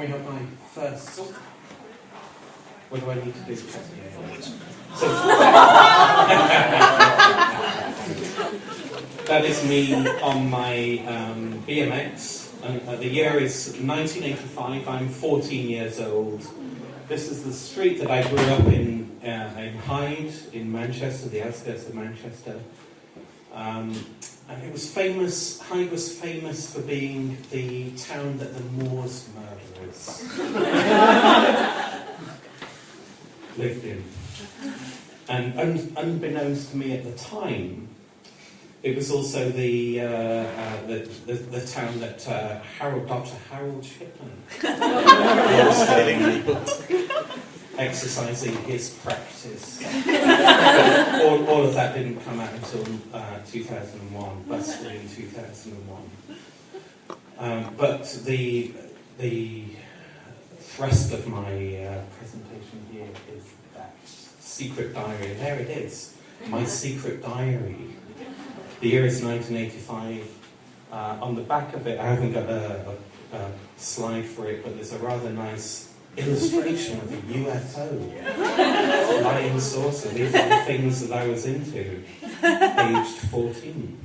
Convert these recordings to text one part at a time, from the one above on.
we have my first... What do I need to do? So, that is me on my BMX. The year is 1985. I'm 14 years old. This is the street that I grew up in Hyde, in Manchester, the outskirts of Manchester. And it was famous, Hyde was famous for being the town that the Moors murderers lived in. And unbeknownst to me at the time, it was also the town that Dr. Harold Shipman was exercising his practice. All of that didn't come out until 2001, busted in 2001. But the thrust of my presentation here is that secret diary. And there it is, my secret diary. The year is 1985. On the back of it, I haven't got a slide for it, but there's a rather nice illustration of a UFO, flying saucer. These are the things that I was into, aged 14.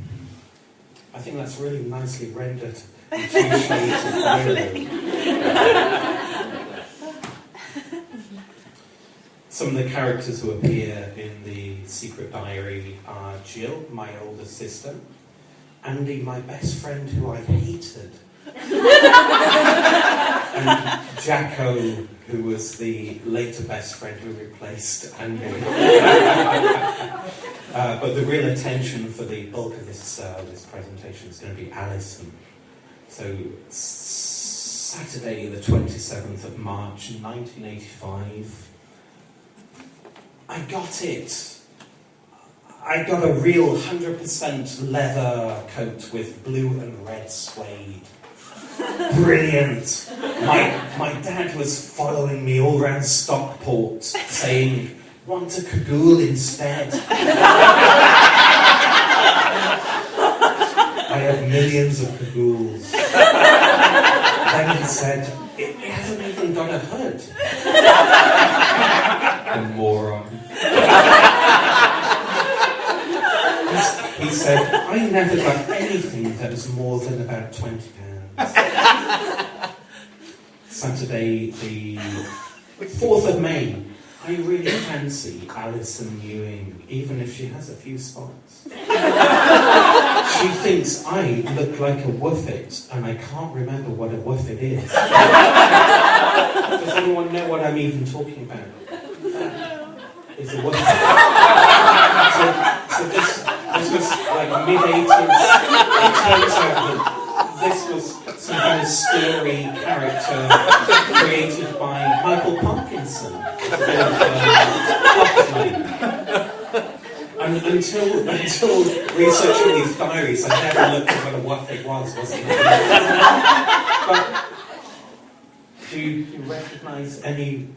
I think that's really nicely rendered in 2 shades of yellow. Some of the characters who appear in the secret diary are Jill, my older sister, Andy, my best friend who I hated, and Jacko, who was the later best friend who replaced Andy. But the real attention for the bulk of this presentation is going to be Alison. So Saturday the 27th of March 1985, I got it. I got a real 100% leather coat with blue and red suede. Brilliant. My dad was following me all around Stockport saying, "Want a cagoule instead?" I have millions of cagoules. Then he said, it hasn't even got a hood. A moron. He said, I never got anything that was more than about £20. Saturday, the 4th of May. I really fancy Alison Ewing, even if she has a few spots. She thinks I look like a woofit, and I can't remember what a woofit is. Does anyone know what I'm even talking about? Is a woofit. So this was like mid-80s. It turns out that this was some kind of scary character created by Michael Parkinson. And until researching these diaries, I never looked at what a woofit was, wasn't it? But do you recognise any?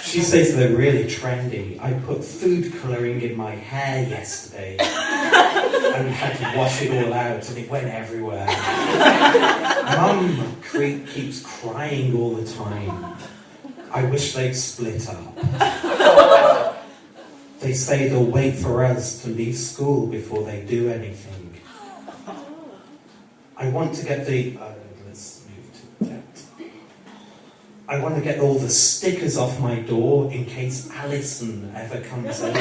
She says they're really trendy. I put food colouring in my hair yesterday and had to wash it all out, and it went everywhere. Mum keeps crying all the time. I wish they'd split up. They say they'll wait for us to leave school before they do anything. I want to get the... let's move to that. I want to get all the stickers off my door in case Alison ever comes over.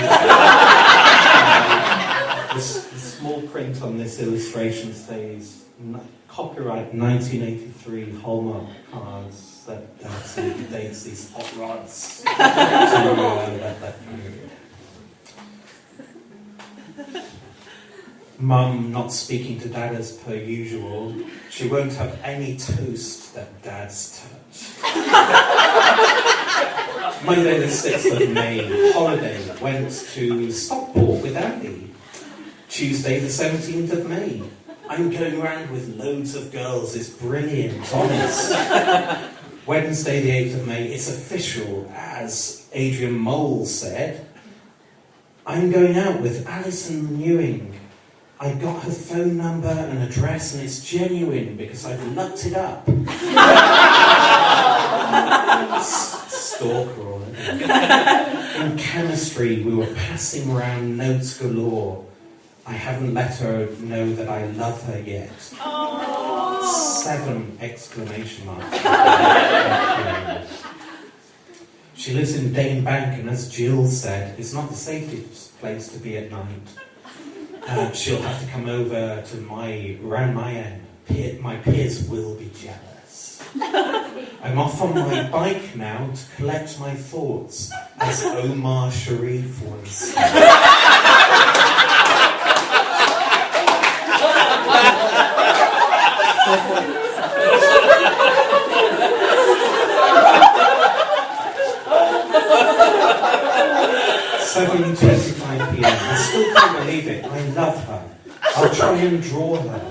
The small print on this illustration says copyright 1983 Hallmark cards that dates these hot rods to that period. Mum not speaking to Dad as per usual. She won't have any toast that Dad's touched. Monday the 6th of May, holiday, went to Stockport with Andy. Tuesday the 17th of May, I'm going around with loads of girls, it's brilliant, honest. Wednesday the 8th of May, it's official, as Adrian Mole said. I'm going out with Alison Ewing. I got her phone number and address, and it's genuine because I've looked it up. Stalker or in chemistry, we were passing around notes galore. I haven't let her know that I love her yet. 7 exclamation marks. She lives in Dane Bank, and as Jill said, it's not the safest place to be at night. She'll have to come over to round my end. My peers will be jealous. I'm off on my bike now to collect my thoughts, as Omar Sharif once said. 7:25 p.m. I still can't believe it. I love her. I'll try and draw her.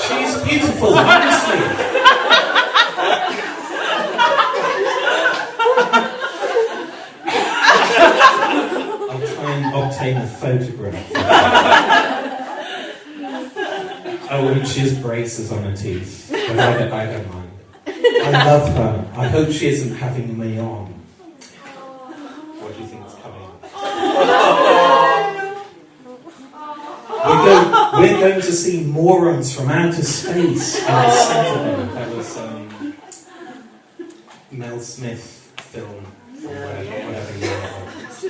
She's beautiful, honestly. I'll try and obtain a photograph. Oh, and she has braces on her teeth. But I don't mind. I love her. I hope she isn't having me on. What do you think is coming? We're going to see Morons from Outer Space on Saturday. That was Mel Smith film from whatever year it was,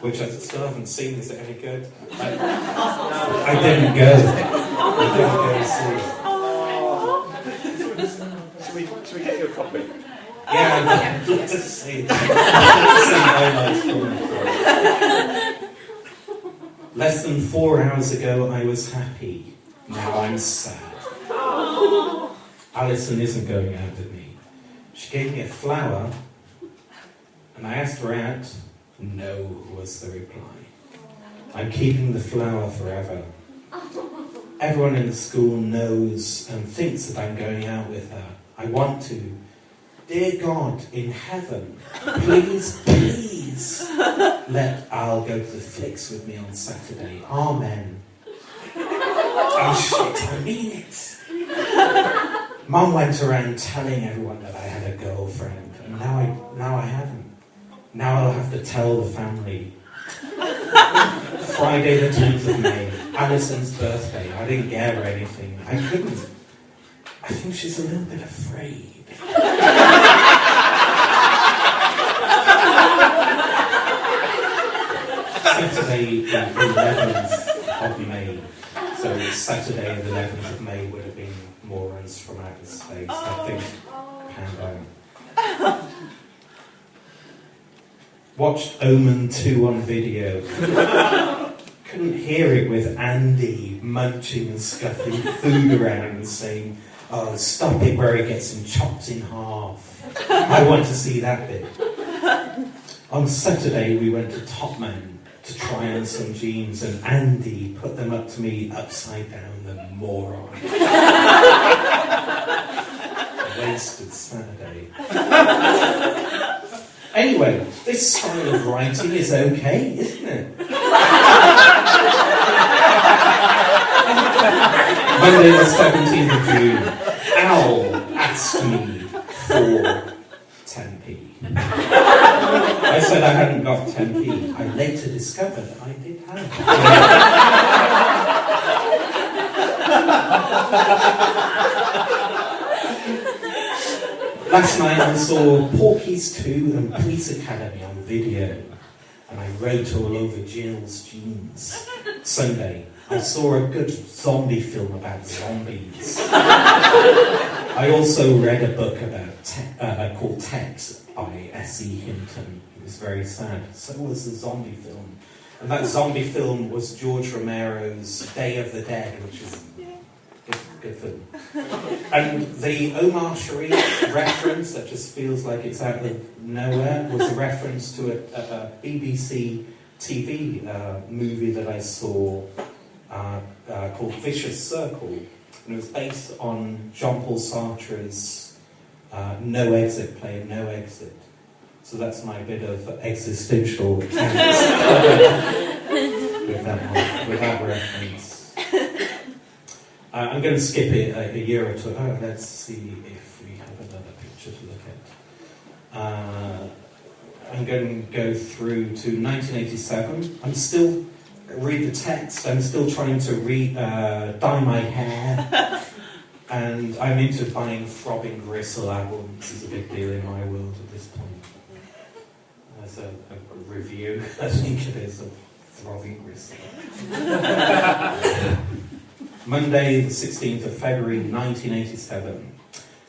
which I still haven't seen. Is it any good? I didn't go. I didn't go to see it. Should we get you a copy? Yeah, I'd love to see that. Less than 4 hours ago, I was happy. Now I'm sad. Alison isn't going out with me. She gave me a flower, and I asked her out. No, was the reply. I'm keeping the flower forever. Everyone in the school knows and thinks that I'm going out with her. I want to. Dear God in heaven, please, please let Al go to the flicks with me on Saturday. Amen. Oh shit, I mean it. Mum went around telling everyone that I had a girlfriend, and now I haven't. Now I'll have to tell the family. Friday the 10th of May, Alison's birthday. I didn't get her anything. I couldn't. I think she's a little bit afraid. Saturday the 11th of May. So Saturday the 11th of May would have been Morons from Outer Space. That thing's panned out. Watched Omen 2 on video. Couldn't hear it with Andy munching and scuffing food around and saying, oh, stop it where he gets him chopped in half. I want to see that bit. On Saturday, we went to Topman to try on some jeans, and Andy put them up to me upside down, the moron. Wasted Saturday. Anyway, this style of writing is okay, isn't it? Monday the 17th of June, Owl asked me for 10p. I said I hadn't got 10p. I later discovered I did have. Last night I saw Porky's 2 and Police Academy on video, and I wrote all over Jill's jeans. Sunday, I saw a good zombie film about zombies. I also read a book about called Text by S.E. Hinton. It was very sad. So was the zombie film. And that zombie film was George Romero's Day of the Dead, which is a good film. And the Omar Sharif reference that just feels like it's out of nowhere was a reference to a BBC TV movie that I saw called Vicious Circle, and it was based on Jean-Paul Sartre's No Exit play, No Exit. So that's my bit of existential angst with that reference. I'm going to skip it a year or two. Oh, let's see if we have another picture to look at. I'm going to go through to 1987. I'm still, read the text, I'm still trying to dye my hair. And I'm into buying Throbbing Gristle albums. It's a big deal in my world at this point. There's a review, I think it is, of Throbbing Gristle. Monday, the 16th of February, 1987.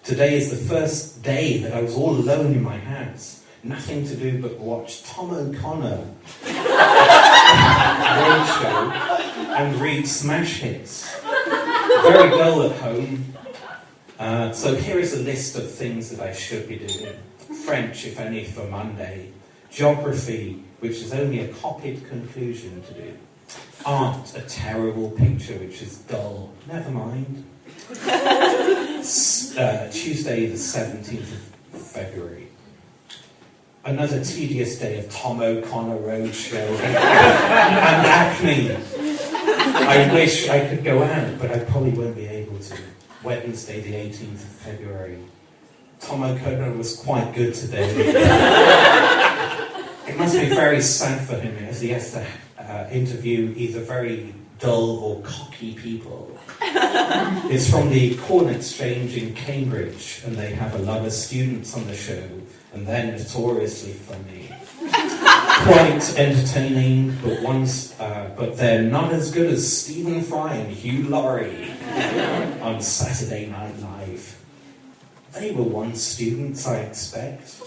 Today is the first day that I was all alone in my house. Nothing to do but watch Tom O'Connor roadshow and read smash hits. Very dull at home. So here is a list of things that I should be doing. French, if any, for Monday. Geography, which is only a copied conclusion to do. Art, a terrible picture, which is dull. Never mind. Tuesday, the 17th of February. Another tedious day of Tom O'Connor roadshow and acne. I wish I could go out, but I probably won't be able to. Wednesday, the 18th of February. Tom O'Connor was quite good today. It must be very sad for him as he has to interview either very dull or cocky people. It's from the Corn Exchange in Cambridge, and they have a lot of students on the show, and they're notoriously funny. Quite entertaining, but they're not as good as Stephen Fry and Hugh Laurie on Saturday Night Live. They were once students, I expect.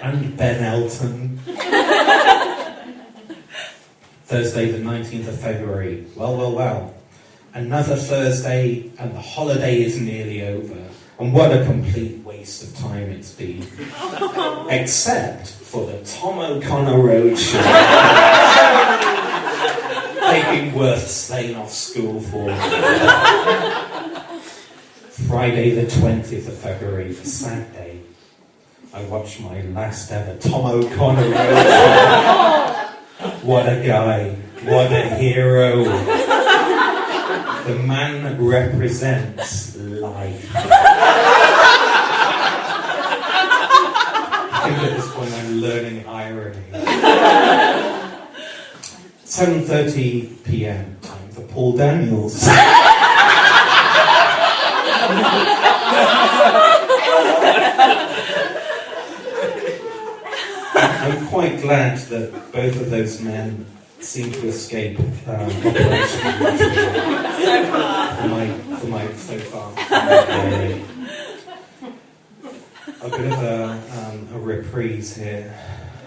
And Ben Elton. Thursday, the 19th of February. Well. Another Thursday, and the holiday is nearly over. And what a complete waste of time it's been. Except for the Tom O'Connor roadshow. They've been worth staying off school for. Friday, the 20th of February, a sad day. I watched my last ever Tom O'Connor roadshow. What a guy. What a hero. The man represents life. I think at this point I'm learning irony. 7:30 p.m. time for Paul Daniels. I'm quite glad that both of those men seem to escape operation so far. A bit of a reprise here.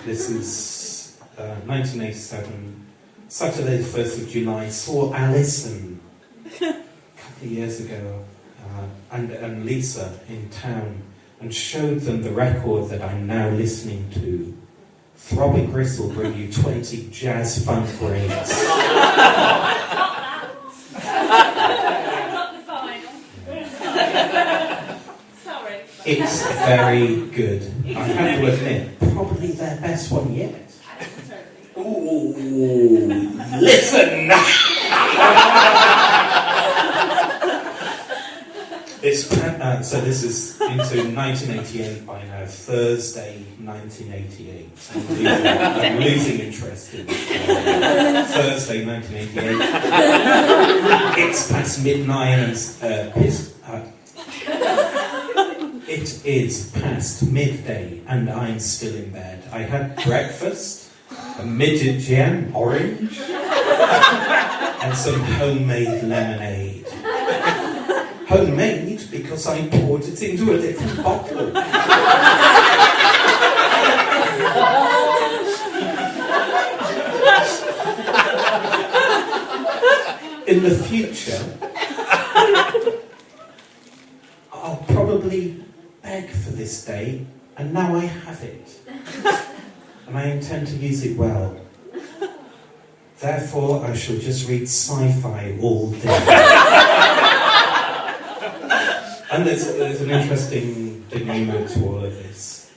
This is 1987, Saturday the 1st of July. Saw Alison a couple of years ago and Lisa in town, and showed them the record that I'm now listening to. Throbbing Gristle bring you 20 jazz funk raves. Sorry. It's very good. I have to admit, probably their best one yet. Ooh, listen! So this is into 1988 by now, Thursday 1988. I'm losing interest in this. Thursday 1988. It's past midnight and it is past midday and I'm still in bed. I had breakfast, a midget jam, orange, and some homemade lemonade. Homemade because I poured it into a different bottle. In the future, I'll probably beg for this day, and now I have it. And I intend to use it well. Therefore, I shall just read sci-fi all day. And there's an interesting denouement to all of this.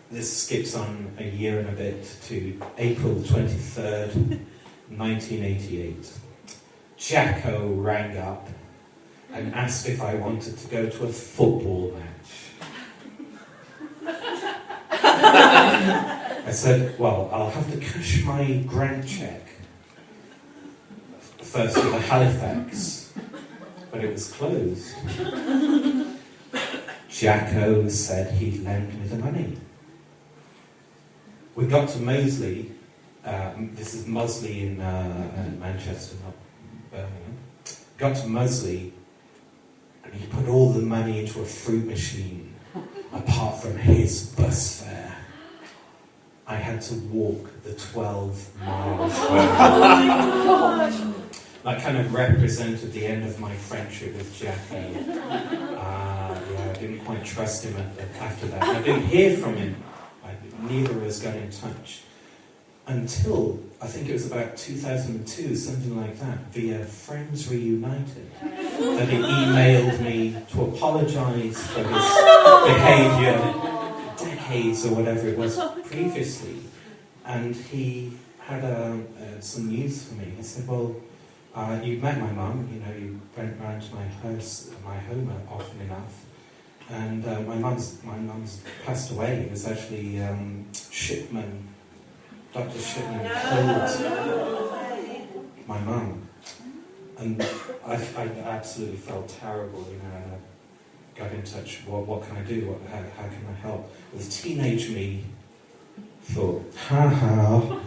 This skips on a year and a bit to April 23rd, 1988. Jacko rang up and asked if I wanted to go to a football match. I said, well, I'll have to cash my grant cheque first to the Halifax, but it was closed. Jacko said he'd lend me the money. We got to Moseley, this is Moseley in Manchester, not Birmingham. Got to Moseley, and he put all the money into a fruit machine, apart from his bus fare. I had to walk the 12 miles home. That kind of represented the end of my friendship with Jacko. I didn't quite trust him after that. I didn't hear from him. Neither of us got in touch until, I think it was about 2002, something like that, via Friends Reunited, that he emailed me to apologise for his behaviour decades or whatever it was previously. And he had some news for me. He said, well, you met my mum, you went round to my house, my home often enough. And my mum's passed away. It was actually Dr. Shipman killed my mum. And I absolutely felt terrible, and I got in touch. What can I do? How can I help? The teenage me thought, ha ha,